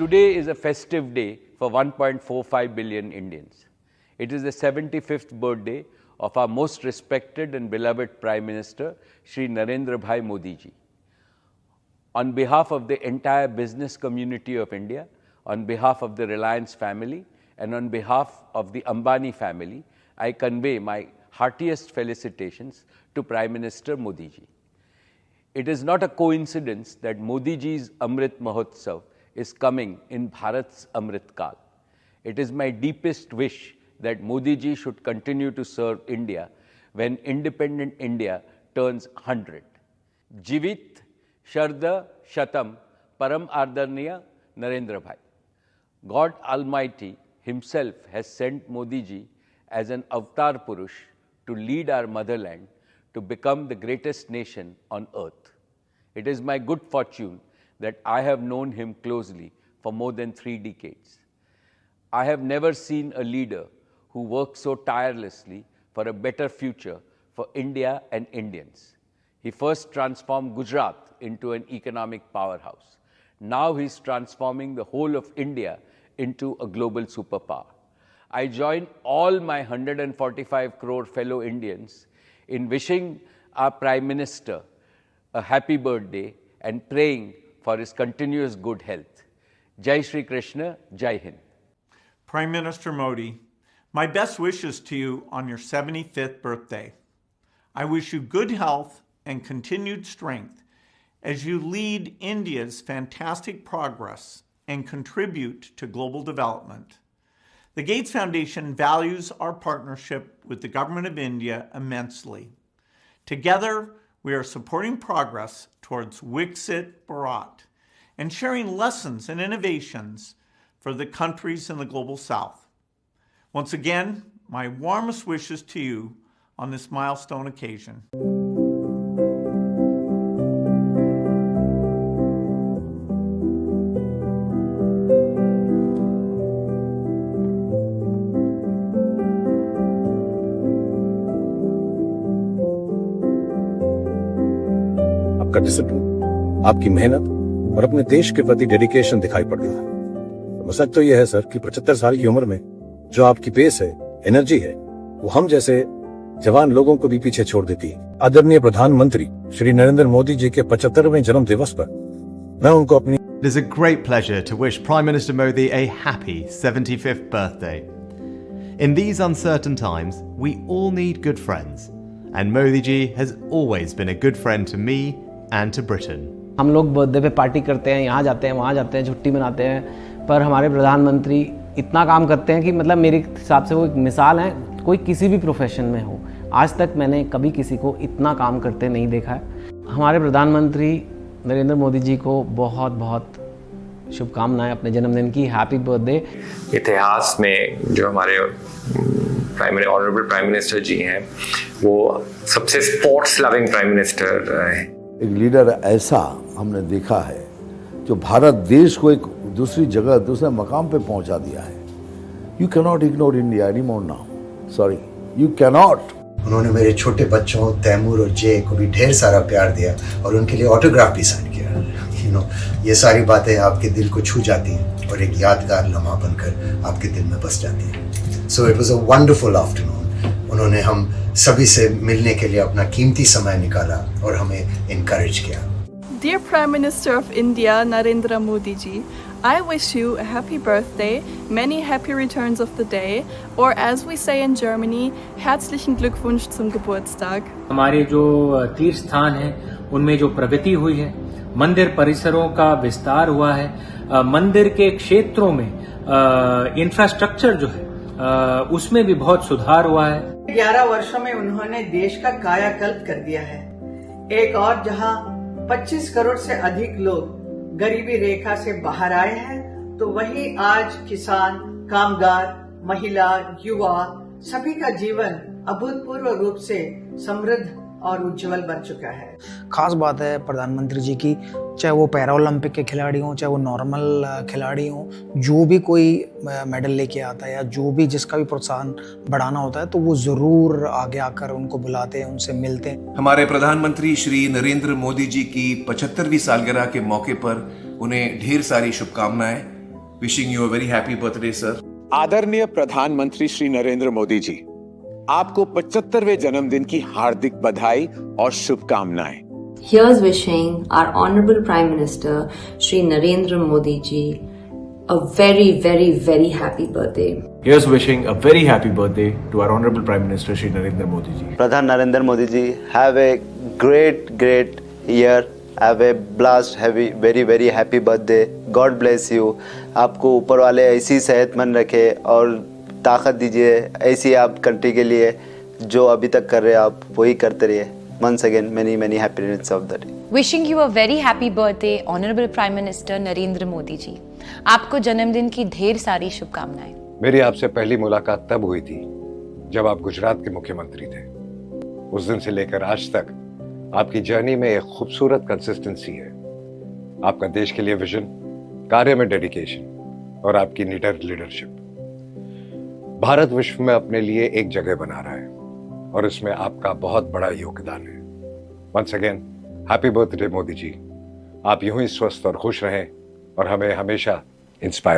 Today is a festive day for 1.45 billion Indians. It is the 75th birthday of our most respected and beloved Prime Minister, Shri Narendra Bhai Modi ji. On behalf of the entire business community of India, on behalf of the Reliance family, and on behalf of the Ambani family, I convey my heartiest felicitations to Prime Minister Modi ji. It is not a coincidence that Modi ji's Amrit Mahotsav is coming in Bharat's Amrit Kal. It is my deepest wish that Modi ji should continue to serve India when independent India turns 100. Jivit Sharda Shatam Param Ardarniya Narendra Bhai. God Almighty Himself has sent Modi ji as an Avatar Purush to lead our motherland to become the greatest nation on earth. It is my good fortune that I have known him closely for more than 3 decades. I have never seen a leader who worked so tirelessly for a better future for India and Indians. He first transformed Gujarat into an economic powerhouse. Now he's transforming the whole of India into a global superpower. I join all my 145 crore fellow Indians in wishing our Prime Minister a happy birthday and praying for his continuous good health. Jai Shri Krishna, Jai Hind. Prime Minister Modi, my best wishes to you on your 75th birthday. I wish you good health and continued strength as you lead India's fantastic progress and contribute to global development. The Gates Foundation values our partnership with the Government of India immensely. Together, we are supporting progress towards Viksit Bharat and sharing lessons and innovations for the countries in the Global South. Once again, my warmest wishes to you on this milestone occasion. आपका discipline, आपकी मेहनत और अपने देश के प्रति dedication दिखाई पड़ता है। सच तो यह है सर कि 75 साल की उम्र में जो आपकी पेस है, एनर्जी है, वो हम जैसे जवान लोगों को भी पीछे छोड़ देती है। आदरणीय प्रधानमंत्री श्री नरेंद्र मोदी जी के 75वें जन्म दिवस पर मैं उनको अपनी It is a great pleasure to wish Prime Minister Modi a happy 75th birthday. In these uncertain times, we all need good friends, and Modi ji has always been a good friend to me and to Britain. हम लोग birthday पे party करते हैं, यहाँ जाते हैं, वहाँ जाते हैं, छुट्टी मनाते हैं, पर हमारे प्रधानमंत्री इतना काम करते हैं कि मतलब मेरे हिसाब से वो एक मिसाल है, कोई किसी भी प्रोफेशन में हो। आज तक मैंने कभी किसी को इतना काम करते नहीं देखा है। हमारे प्रधानमंत्री नरेंद्र मोदी जी को बहुत बहुत शुभकामनाएं अपने जन्मदिन की। Happy birthday. इतिहास में जो हमारे ऑनरेबल प्राइम मिनिस्टर जी हैं, वो सबसे स्पोर्ट्स लविंग प्राइम मिनिस्टर हैं। एक लीडर ऐसा हमने देखा है जो भारत देश को एक दूसरी जगह, दूसरे मकाम पे पहुंचा दिया है। You can not ignore India any more now, sorry, you can not. उन्होंने मेरे छोटे बच्चों तैमूर और जय को भी ढेर सारा प्यार दिया और उनके लिए ऑटोग्राफ भी साइन किया। ये सारी बातें आपके दिल को छू जाती हैं और एक यादगार लम्हा बनकर आपके दिल में बस जाती हैं। So it was a wonderful afternoon. उन्होंने हम सभी से मिलने के लिए अपना कीमती समय निकाला और हमें इनकरेज किया। Dear Prime Minister of India, Narendra Modi ji, I wish you a happy birthday, many happy returns of the day, or as we say in Germany, herzlichen Glückwunsch zum Geburtstag. हमारे जो तीर्थ स्थान हैं, उनमें जो प्रगति हुई है, मंदिर परिसरों का विस्तार हुआ है, मंदिर के क्षेत्रों में इंफ्रास्ट्रक्चर जो है उसमें भी बहुत सुधार हुआ है। 11 वर्षों में उन्होंने देश का कायाकल्प कर दिया है। एक और जहां 25 करोड़ से अधिक लोग गरीबी रेखा से बाहर आए हैं, तो वहीं आज किसान, कामगार, महिला, युवा सभी का जीवन अभूतपूर्व रूप से समृद्ध और उज्जवल बन चुका है। खास बात है प्रधानमंत्री जी की, चाहे वो पैरा ओलंपिक के खिलाड़ी हों, चाहे वो नॉर्मल खिलाड़ी हों, जो भी कोई मेडल लेके आता है या जो भी जिसका भी प्रोत्साहन बढ़ाना होता है, तो वो ज़रूर आगे आकर उनको बुलाते हैं, उनसे मिलते हैं। हमारे प्रधानमंत्री श्री नरेंद्र मोदी जी की 75वीं सालगिरह के मौके पर उन्हें ढेर सारी शुभकामनाएं। Wishing you a very happy birthday, sir. आदरणीय प्रधानमंत्री श्री नरेंद्र मोदी जी, आपको 75वें जन्मदिन की हार्दिक बधाई और शुभकामनाएं। Here's wishing our Honorable Prime Minister Shri Narendra Modi ji a very, very, very happy birthday. Here's wishing a very happy birthday to our Honorable Prime Minister Shri Narendra Modi ji. Pradhan Narendra Modi ji, have a great year. Have a blast, have a very, very happy birthday. God bless you. आपको ऊपर वाले ऐसी सेहतमंद रखे और ताकत दीजिए ऐसी आप कंट्री के लिए जो अभी तक कर रहे हैं आप वही करते रहिए। Once again, many happy returns of the day. Wishing you a very happy birthday, Honorable Prime Minister Narendra Modi ji. आपको जन्मदिन की ढेर सारी शुभकामनाएं। मेरी आपसे पहली मुलाकात तब हुई थी जब आप गुजरात के मुख्यमंत्री थे। उस दिन से लेकर आज तक आपकी जर्नी में एक खूबसूरत कंसिस्टेंसी है। आपका देश के लिए विजन, कार्य में डेडिकेशन और आपकी निडर लीडरशिप भारत विश्व में अपने लिए एक जगह बना रहा है और इसमें आपका बहुत बड़ा योगदान है। Once again happy birthday Modi ji. आप यूं ही स्वस्थ और खुश रहें और हमें हमेशा इंस्पायर